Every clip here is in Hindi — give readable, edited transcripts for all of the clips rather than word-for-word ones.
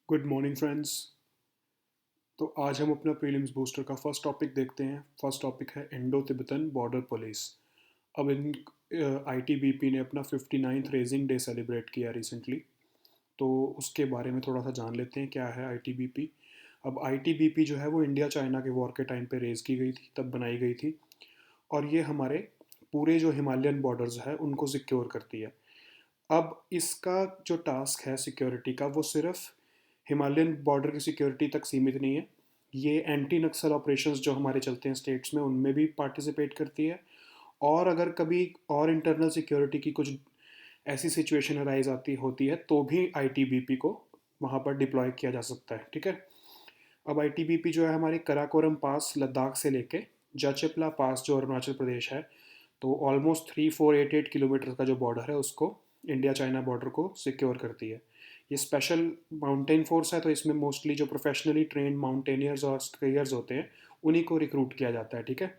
Good morning friends. तो आज हम अपना प्रीलिम्स बूस्टर का फर्स्ट टॉपिक देखते हैं। फर्स्ट टॉपिक है इंडो तिब्बतन बॉर्डर पुलिस। अब इन आईटीबीपी ने अपना 59th रेजिंग डे सेलिब्रेट किया रिसेंटली। तो उसके बारे में थोड़ा सा जान लेते हैं क्या है आईटीबीपी। अब आईटीबीपी जो है वो इंडिया चाइना के वॉर के टाइम पे रेज़ की गई थी, तब बनाई गई थी। और ये हमारे पूरे जो हिमालयन बॉर्डर्स है उनको सिक्योर करती है। अब इसका जो टास्क है सिक्योरिटी का वो सिर्फ हिमालयन बॉर्डर की सिक्योरिटी तक सीमित नहीं है। ये एंटी नक्सल ऑपरेशंस जो हमारे चलते हैं स्टेट्स में उनमें भी पार्टिसिपेट करती है। और अगर कभी और इंटरनल सिक्योरिटी की कुछ ऐसी सिचुएशन अराइज आती होती है तो भी आईटीबीपी को वहाँ पर डिप्लॉय किया जा सकता है। ठीक है। अब आईटीबीपी जो है हमारे कराकोरम पास लद्दाख से लेके जाचेपला पास जो अरुणाचल प्रदेश है, तो ऑलमोस्ट 3488 किलोमीटर का जो बॉर्डर है उसको इंडिया चाइना बॉर्डर को सिक्योर करती है। ये स्पेशल माउंटेन फोर्स है, तो इसमें मोस्टली जो प्रोफेशनली ट्रेंड माउंटेनियर्स और स्कीयर्स होते हैं उन्हीं को रिक्रूट किया जाता है। ठीक है।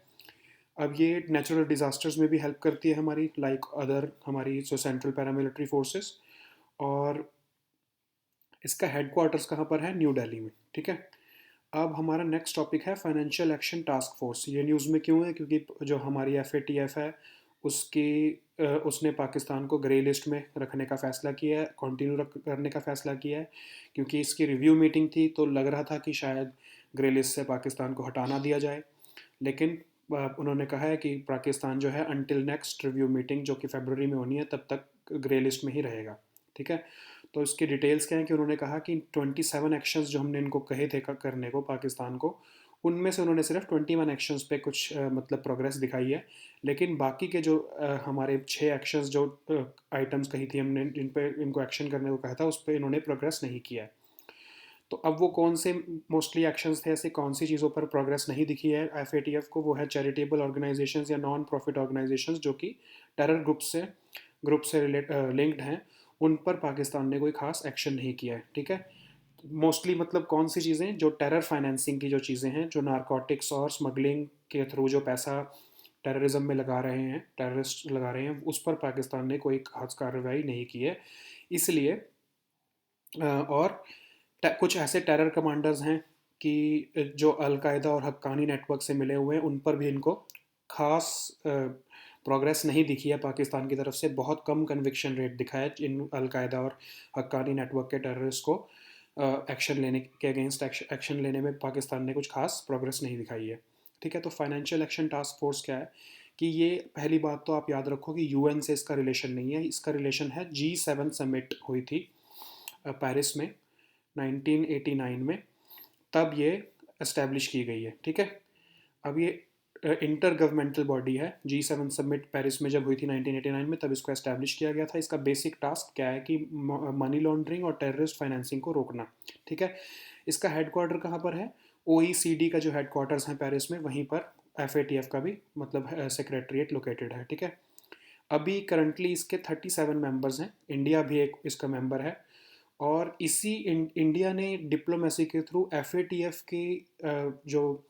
अब ये नेचुरल डिज़ास्टर्स में भी हेल्प करती है हमारी, लाइक अदर हमारी जो सेंट्रल पैरामिलिट्री फोर्सेस। और इसका हेडक्वार्टर्स कहाँ पर है? न्यू दिल्ली में। ठीक है। अब हमारा नेक्स्ट टॉपिक है फाइनेंशियल एक्शन टास्क फोर्स। ये न्यूज़ में क्यों है? क्योंकि जो हमारी एफ है उसकी उसने पाकिस्तान को ग्रे लिस्ट में रखने का फ़ैसला किया है, कंटिन्यू करने का फ़ैसला किया है। क्योंकि इसकी रिव्यू मीटिंग थी तो लग रहा था कि शायद ग्रे लिस्ट से पाकिस्तान को हटाना दिया जाए। लेकिन उन्होंने कहा है कि पाकिस्तान जो है अनटिल नेक्स्ट रिव्यू मीटिंग जो कि फरवरी में होनी है तब तक ग्रे लिस्ट में ही रहेगा। ठीक है। तो इसकी डिटेल्स क्या है कि उन्होंने कहा कि 27 एक्शंस जो हमने इनको कहे थे करने को पाकिस्तान को, उनमें से उन्होंने सिर्फ 21 एक्शंस पे कुछ मतलब प्रोग्रेस दिखाई है। लेकिन बाकी के जो हमारे 6 एक्शंस जो आइटम्स कही थी हमने जिन पे इनको एक्शन करने को कहा था उस पर इन्होंने प्रोग्रेस नहीं किया है। तो अब वो कौन से मोस्टली एक्शंस थे, ऐसे कौन सी चीज़ों पर प्रोग्रेस नहीं दिखी है एफ को? वो है चैरिटेबल ऑर्गेनाइजेशंस या नॉन प्रॉफिट ऑर्गेनाइजेशंस जो कि टेरर ग्रुप से लिंक्ड हैं। उन पर पाकिस्तान ने कोई खास एक्शन नहीं किया है। ठीक है। मोस्टली मतलब कौन सी चीज़ें जो टेरर फाइनेंसिंग की जो चीज़ें हैं, जो नारकोटिक्स और स्मगलिंग के थ्रू जो पैसा टेररिज्म में लगा रहे हैं, टेररिस्ट लगा रहे हैं, उस पर पाकिस्तान ने कोई खास कार्रवाई नहीं की है। इसलिए और कुछ ऐसे टेरर कमांडर्स हैं कि जो अलकायदा और हक्कानी नेटवर्क से मिले हुए हैं, उन पर भी इनको खास प्रोग्रेस नहीं दिखी है पाकिस्तान की तरफ से। बहुत कम कन्विक्शन रेट दिखा है इन अलकायदा और हक्कानी नेटवर्क के टेररिस्ट को एक्शन लेने के अगेंस्ट एक्शन लेने में पाकिस्तान ने कुछ खास प्रोग्रेस नहीं दिखाई है। ठीक है। तो फाइनेंशियल एक्शन टास्क फोर्स क्या है कि ये पहली बात तो आप याद रखो कि यूएन से इसका रिलेशन नहीं है, इसका रिलेशन है G7 समिट हुई थी पेरिस में 1989 में, तब ये इस्टेब्लिश की गई है। ठीक है। अब ये इंटर गवर्नमेंटल बॉडी है। G7 समिट पेरिस में जब हुई थी 1989 में, तब इसको एस्टैब्लिश किया गया था। इसका बेसिक टास्क क्या है कि मनी लॉन्ड्रिंग और टेररिस्ट फाइनेंसिंग को रोकना। ठीक है। इसका हेडक्वार्टर कहाँ पर है? OECD का जो हेडक्वार्टर्स है पेरिस में, वहीं पर FATF का भी मतलब सेक्रेटरीट लोकेटेड है। ठीक है। अभी करंटली इसके 37 मेंबर्स हैं, इंडिया भी एक इसका मेंबर है। और इसी इंडिया ने डिप्लोमेसी के थ्रू FATF की जो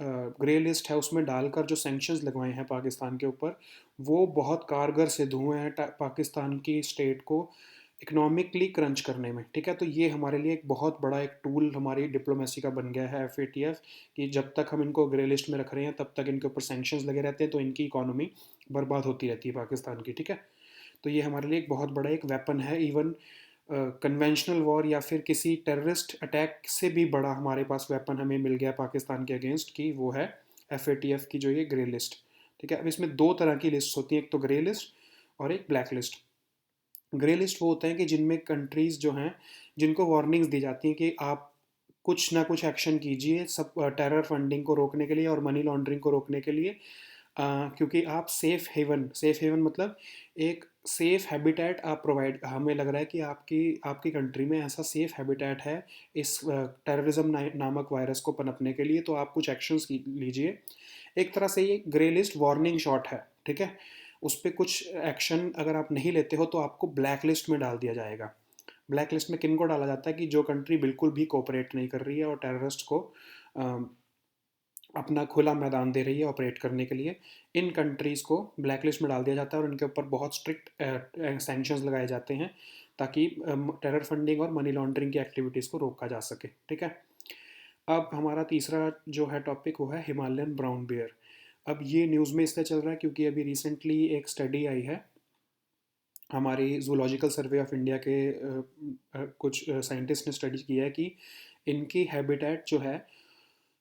ग्रे लिस्ट है उसमें डालकर जो सैंक्शंस लगवाए हैं पाकिस्तान के ऊपर, वो बहुत कारगर सिद्ध हुए हैं पाकिस्तान की स्टेट को इकोनॉमिकली क्रंच करने में। ठीक है। तो ये हमारे लिए एक बहुत बड़ा एक टूल हमारी डिप्लोमेसी का बन गया है FATF, कि जब तक हम इनको ग्रे लिस्ट में रख रहे हैं तब तक इनके ऊपर सैंक्शंस लगे रहते हैं, तो इनकी इकोनॉमी बर्बाद होती रहती है पाकिस्तान की। ठीक है। तो ये हमारे लिए एक बहुत बड़ा एक वेपन है। इवन कन्वेंशनल वॉर या फिर किसी टेररिस्ट अटैक से भी बड़ा हमारे पास वेपन हमें मिल गया पाकिस्तान के अगेंस्ट, की वो है FATF की जो ये ग्रे लिस्ट। ठीक है। अब इसमें दो तरह की लिस्ट होती हैं, एक तो ग्रे लिस्ट और एक ब्लैक लिस्ट। ग्रे लिस्ट वो होते हैं कि जिनमें कंट्रीज़ जो हैं जिनको वार्निंग्स दी जाती हैं कि आप कुछ ना कुछ एक्शन कीजिए सब टेरर फंडिंग को रोकने के लिए और मनी लॉन्ड्रिंग को रोकने के लिए, क्योंकि आप सेफ हेवन मतलब एक सेफ हैबिटेट आप प्रोवाइड, हमें लग रहा है कि आपकी आपकी कंट्री में ऐसा सेफ हैबिटेट है इस टेररिज्म नामक वायरस को पनपने के लिए, तो आप कुछ एक्शंस लीजिए। एक तरह से ये ग्रे लिस्ट वार्निंग शॉट है। ठीक है। उस पर कुछ एक्शन अगर आप नहीं लेते हो तो आपको ब्लैक लिस्ट में डाल दिया जाएगा। ब्लैक लिस्ट में किन को डाला जाता है कि जो कंट्री बिल्कुल भी कोऑपरेट नहीं कर रही है और टेररिस्ट को अपना खुला मैदान दे रही है ऑपरेट करने के लिए, इन कंट्रीज़ को ब्लैक लिस्ट में डाल दिया जाता है और इनके ऊपर बहुत स्ट्रिक्ट सैंक्शंस लगाए जाते हैं, ताकि टेरर फंडिंग और मनी लॉन्ड्रिंग की एक्टिविटीज़ को रोका जा सके। ठीक है। अब हमारा तीसरा जो है टॉपिक वो है हिमालयन ब्राउन बियर। अब ये न्यूज़ में इसलिए चल रहा है क्योंकि अभी रिसेंटली एक स्टडी आई है, हमारी जूलॉजिकल सर्वे ऑफ इंडिया के कुछ साइंटिस्ट ने स्टडी किया है कि इनकी हैबिटेट जो है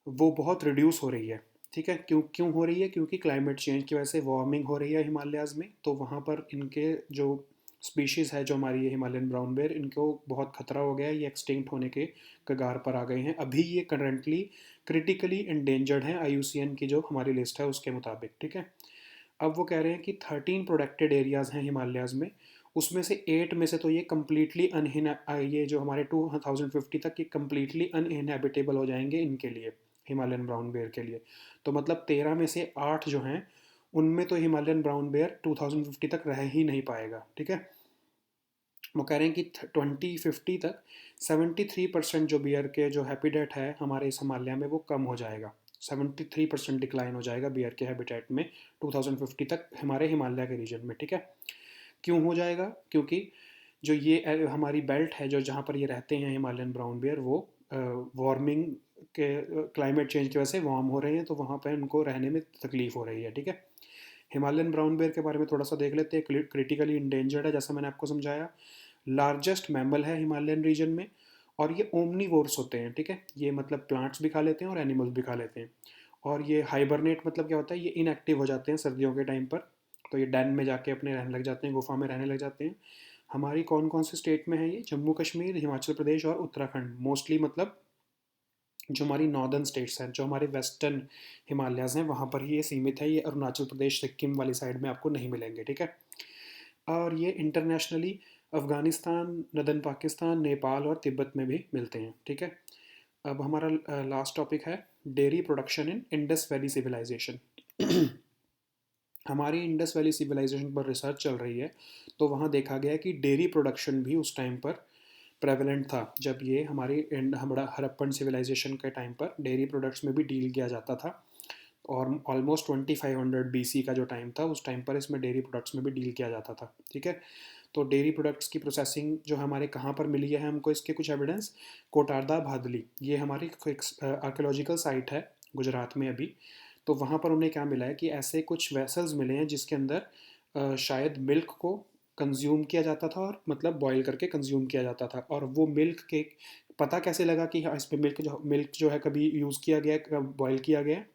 वो बहुत रिड्यूस हो रही है। ठीक है, क्यों क्यों हो रही है? क्योंकि क्लाइमेट चेंज की वजह से वार्मिंग हो रही है हिमालयाज़ में, तो वहाँ पर इनके जो स्पीशीज़ है, जो हमारी ये हिमालयन ब्राउन बेयर, इनको बहुत खतरा हो गया है, ये एक्सटिंक्ट होने के कगार पर आ गए हैं। अभी ये करंटली क्रिटिकली इंडेंजर्ड हैं आईयूसीएन की जो हमारी लिस्ट है उसके मुताबिक। ठीक है। अब वो कह रहे हैं कि 13 प्रोटेक्टेड एरियाज़ हैं हिमालयाज़ में, उसमें से 8 में से तो ये कम्प्लीटली ये जो हमारे 2050 तक ये कम्प्लीटली अनइनहेबिटेबल हो जाएंगे इनके लिए, हिमालयन ब्राउन बेयर के लिए। तो मतलब 13 में से 8 जो हैं उनमें तो हिमालयन ब्राउन बेयर 2050 तक रह ही नहीं पाएगा। ठीक है। वो कह रहे हैं कि 2050 तक 73% जो बियर के जो हैबिटेट है हमारे इस हिमालय में वो कम हो जाएगा। 73% डिक्लाइन हो जाएगा बियर के हैबिटेट में 2050 तक हमारे हिमालय के रीजन में। ठीक है। क्यों हो जाएगा? क्योंकि जो ये हमारी बेल्ट है, जो जहाँ पर ये रहते हैं हिमालयन ब्राउन बियर, वो वार्मिंग के क्लाइमेट चेंज की वजह से वार्म हो रहे हैं, तो वहाँ पर उनको रहने में तकलीफ हो रही है। ठीक है। हिमालयन ब्राउन बेयर के बारे में थोड़ा सा देख लेते हैं। क्रिटिकली इंडेंजर्ड है, जैसा मैंने आपको समझाया। लार्जेस्ट मैमल है हिमालयन रीजन में, और ये ओमनीवोर्स होते हैं। ठीक है। ये मतलब प्लांट्स भी खा लेते हैं और एनिमल्स भी खा लेते हैं। और ये हाइबरनेट मतलब क्या होता है? ये इनएक्टिव हो जाते हैं सर्दियों के टाइम पर, तो ये डैन में जाके अपने रहने लग जाते हैं, गुफा में रहने लग जाते हैं। हमारी कौन कौन से स्टेट में है ये? जम्मू कश्मीर, हिमाचल प्रदेश और उत्तराखंड मोस्टली, मतलब जो हमारी नॉर्दर्न स्टेट्स हैं, जो हमारे वेस्टर्न हिमालयाज़ हैं, वहाँ पर ही ये सीमित है। ये अरुणाचल प्रदेश सिक्किम वाली साइड में आपको नहीं मिलेंगे। ठीक है। और ये इंटरनेशनली अफ़गानिस्तान, नदन पाकिस्तान, नेपाल और तिब्बत में भी मिलते हैं। ठीक है। अब हमारा लास्ट टॉपिक है dairy production in Indus valley civilisation. हमारी इंडस वैली सिविलाइजेशन पर रिसर्च चल रही है, तो वहाँ देखा गया कि डेयरी प्रोडक्शन भी उस टाइम पर प्रेवलेंट था। जब ये हमारी हमारा हड़प्पन सिविलाइजेशन के टाइम पर डेयरी प्रोडक्ट्स में भी डील किया जाता था, और ऑलमोस्ट 2500 बीसी का जो टाइम था, उस टाइम पर इसमें डेयरी प्रोडक्ट्स में भी डील किया जाता था। ठीक है। तो डेयरी प्रोडक्ट्स की प्रोसेसिंग जो हमारे कहाँ पर मिली है हमको, इसके कुछ एविडेंस। कोटारदा भादली, ये हमारी आर्कियोलॉजिकल साइट है गुजरात में अभी। तो वहाँ पर उन्हें क्या मिला है कि ऐसे कुछ वेसल्स मिले हैं जिसके अंदर शायद मिल्क को कंज्यूम किया जाता था, और मतलब बॉईल करके कंज्यूम किया जाता था। और वो मिल्क के पता कैसे लगा कि हाँ इसमें मिल्क जो है कभी यूज़ किया गया है, बॉईल किया गया है?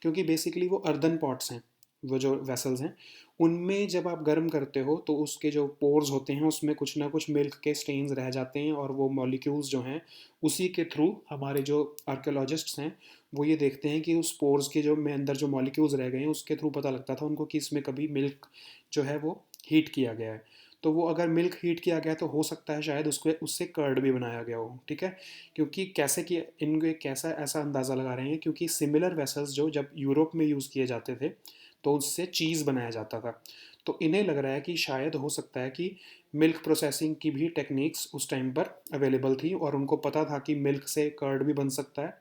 क्योंकि बेसिकली वो अर्दन पॉट्स हैं, वो जो वेसल्स हैं, उनमें जब आप गर्म करते हो तो उसके जो पोर्स होते हैं उसमें कुछ ना कुछ मिल्क के स्टेन्स रह जाते हैं, और वो मॉलिक्यूल्स जो हैं उसी के थ्रू हमारे जो आर्कियोलॉजिस्ट्स हैं वो ये देखते हैं कि उस पोर्स के जो में अंदर जो मॉलिक्यूल्स रह गए हैं उसके थ्रू पता लगता था उनको कि इसमें कभी मिल्क जो है वो हीट किया गया है। तो वो अगर मिल्क हीट किया गया तो हो सकता है शायद उसको उससे कर्ड भी बनाया गया हो। ठीक है। क्योंकि कैसे कि इनको कैसा ऐसा अंदाज़ा लगा रहे हैं, क्योंकि सिमिलर वेसल्स जो जब यूरोप में यूज़ किए जाते थे तो उससे चीज़ बनाया जाता था। तो इन्हें लग रहा है कि शायद हो सकता है कि मिल्क प्रोसेसिंग की भी टेक्निक्स उस टाइम पर अवेलेबल थी, और उनको पता था कि मिल्क से कर्ड भी बन सकता है,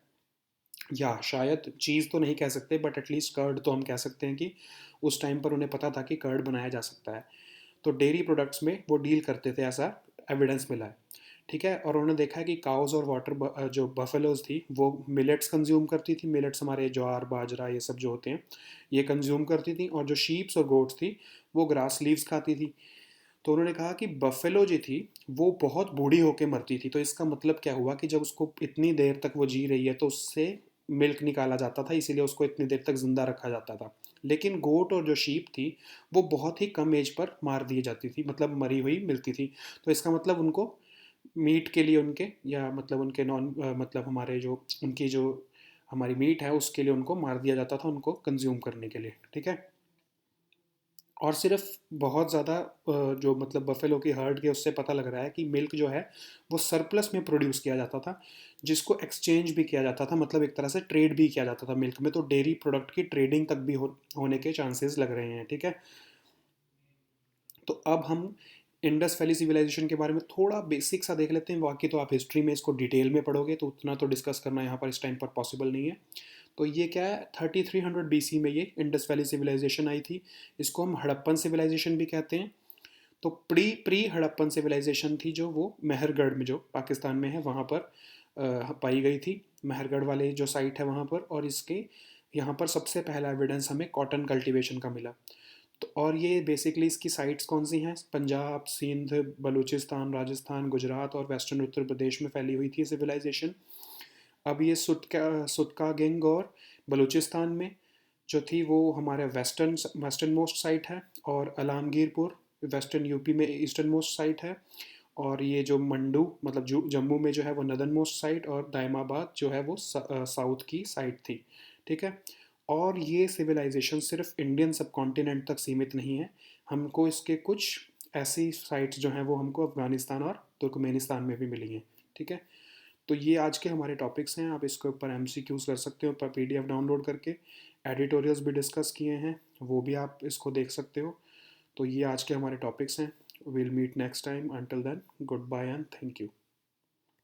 या शायद चीज़ तो नहीं कह सकते बट एटलीस्ट कर्ड तो हम कह सकते हैं कि उस टाइम पर उन्हें पता था कि कर्ड बनाया जा सकता है। तो डेयरी प्रोडक्ट्स में वो डील करते थे, ऐसा एविडेंस मिला है। ठीक है। और उन्होंने देखा है कि काउज और वाटर जो बफेलोज थी वो मिलेट्स कंज्यूम करती थी। मिलेट्स हमारे ज्वार बाजरा ये सब जो होते हैं ये कंज्यूम करती थी, और जो शीप्स और गोट्स थी वो ग्रास लीव्स खाती थी। तो उन्होंने कहा कि बफेलो जो थी वो बहुत बूढ़ी होकर मरती थी, तो इसका मतलब क्या हुआ कि जब उसको इतनी देर तक वो जी रही है तो उससे मिल्क निकाला जाता था, इसीलिए उसको इतनी देर तक ज़िंदा रखा जाता था। लेकिन गोट और जो शीप थी वो बहुत ही कम एज पर मार दी जाती थी, मतलब मरी हुई मिलती थी। तो इसका मतलब उनको मीट के लिए उनके, या मतलब उनके मतलब हमारे जो उनकी जो हमारी मीट है उसके लिए उनको मार दिया जाता था, उनको कंज्यूम करने के लिए। ठीक है। और सिर्फ बहुत ज़्यादा जो मतलब बफेलो की हर्ड के उससे पता लग रहा है कि मिल्क जो है वो सरप्लस में प्रोड्यूस किया जाता था, जिसको एक्सचेंज भी किया जाता था, मतलब एक तरह से ट्रेड भी किया जाता था मिल्क में। तो डेयरी प्रोडक्ट की ट्रेडिंग तक भी होने के चांसेस लग रहे हैं। ठीक है। तो अब हम इंडस वैली सिविलाइजेशन के बारे में थोड़ा बेसिक सा देख लेते हैं, बाकी तो आप हिस्ट्री में इसको डिटेल में पढ़ोगे तो उतना तो डिस्कस करना यहाँ पर इस टाइम पर पॉसिबल नहीं है। तो ये क्या है, 3300 BC में ये इंडस वैली सिविलाइजेशन आई थी। इसको हम हड़प्पन सिविलाइजेशन भी कहते हैं। तो प्री प्री हड़प्पन सिविलाइजेशन थी जो, वो मेहरगढ़ में जो पाकिस्तान में है वहाँ पर पाई गई थी। मेहरगढ़ वाले जो साइट है वहाँ पर, और इसके यहाँ पर सबसे पहला एविडेंस हमें कॉटन कल्टीवेशन का मिला। तो और ये बेसिकली इसकी साइट्स कौन सी हैं? पंजाब, सिंध, बलूचिस्तान, राजस्थान, गुजरात और वेस्टर्न उत्तर प्रदेश में फैली हुई थी सिविलाइजेशन। अब ये सुटका गेंग और बलूचिस्तान में जो थी वो हमारे वेस्टर्न मोस्ट साइट है, और अलामगीरपुर वेस्टर्न यूपी में ईस्टर्न मोस्ट साइट है, और ये जो मंडू मतलब जो जम्मू में जो है वो नदर्न मोस्ट साइट, और दायमाबाद जो है वो साउथ की साइट थी। ठीक है। और ये सिविलाइजेशन सिर्फ इंडियन सब कॉन्टिनेंट तक सीमित नहीं है, हमको इसके कुछ ऐसी साइट्स जो हैं वो हमको अफ़गानिस्तान और तुर्कमेनिस्तान में भी मिली हैं। ठीक है। तो ये आज के हमारे टॉपिक्स हैं, आप इसके ऊपर एमसीक्यूज़ कर सकते हो पीडीएफ डाउनलोड करके। एडिटोरियल्स भी डिस्कस किए हैं, वो भी आप इसको देख सकते हो। तो ये आज के हमारे टॉपिक्स हैं। Will meet next time, until then good bye and thank you.